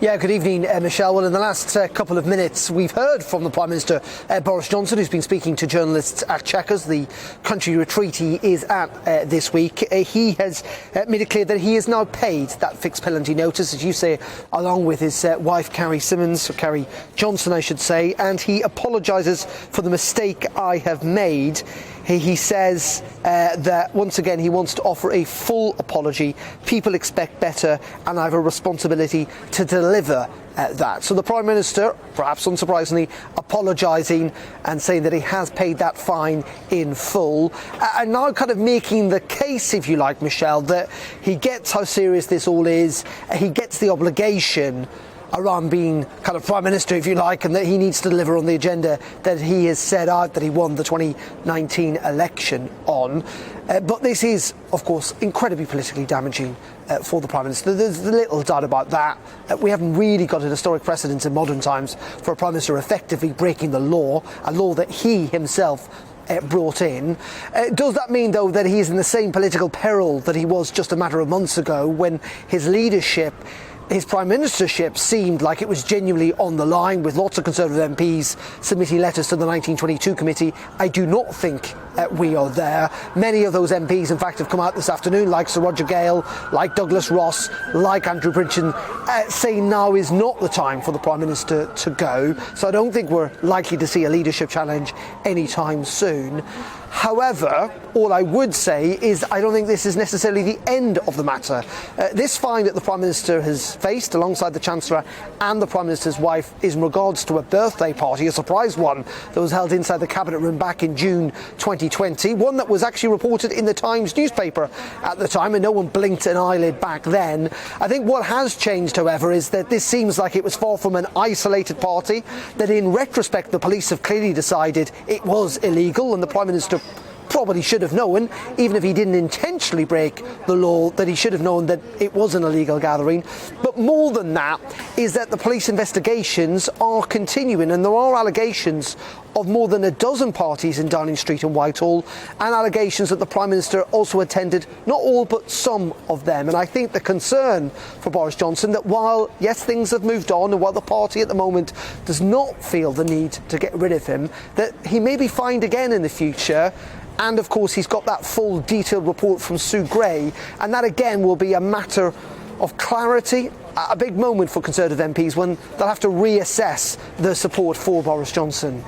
Yeah, good evening, Michelle. Well, in the last couple of minutes, we've heard from the Prime Minister, Boris Johnson, who's been speaking to journalists at Chequers, the country retreat he is at this week. He has made it clear that he has now paid that fixed penalty notice, as you say, along with his wife, Carrie Johnson, I should say, and he apologises for the mistake I have made. He says that, once again, he wants to offer a full apology. People expect better, and I have a responsibility to deliver that. So the Prime Minister, perhaps unsurprisingly, apologising and saying that he has paid that fine in full. And now kind of making the case, if you like, Michelle, that he gets how serious this all is. He gets the obligation around being kind of Prime Minister, if you like, and that he needs to deliver on the agenda that he has set out that he won the 2019 election on. But this is, of course, incredibly politically damaging for the Prime Minister. There's little doubt about that. We haven't really got an historic precedent in modern times for a Prime Minister effectively breaking the law, a law that he himself brought in. Does that mean, though, that he is in the same political peril that he was just a matter of months ago when his leadership, his prime ministership, seemed like it was genuinely on the line, with lots of Conservative MPs submitting letters to the 1922 committee? I do not think we are there. Many of those MPs, in fact, have come out this afternoon, like Sir Roger Gale, like Douglas Ross, like Andrew Bridgen, saying now is not the time for the Prime Minister to go. So I don't think we're likely to see a leadership challenge anytime soon. However, all I would say is I don't think this is necessarily the end of the matter. This fine that the Prime Minister has faced alongside the Chancellor and the Prime Minister's wife is in regards to a birthday party, a surprise one that was held inside the Cabinet Room back in June 2020, one that was actually reported in the Times newspaper at the time, and no one blinked an eyelid back then. I think what has changed, however, is that this seems like it was far from an isolated party, that in retrospect the police have clearly decided it was illegal, and the Prime Minister probably should have known, even if he didn't intentionally break the law, that he should have known that it was an illegal gathering. But more than that is that the police investigations are continuing, and there are allegations of more than a dozen parties in Downing Street and Whitehall, and allegations that the Prime Minister also attended not all but some of them. And I think the concern for Boris Johnson, that while yes, things have moved on, and while the party at the moment does not feel the need to get rid of him, that he may be fined again in the future. And of course he's got that full detailed report from Sue Gray, and that again will be a matter of clarity, a big moment for Conservative MPs when they'll have to reassess their support for Boris Johnson.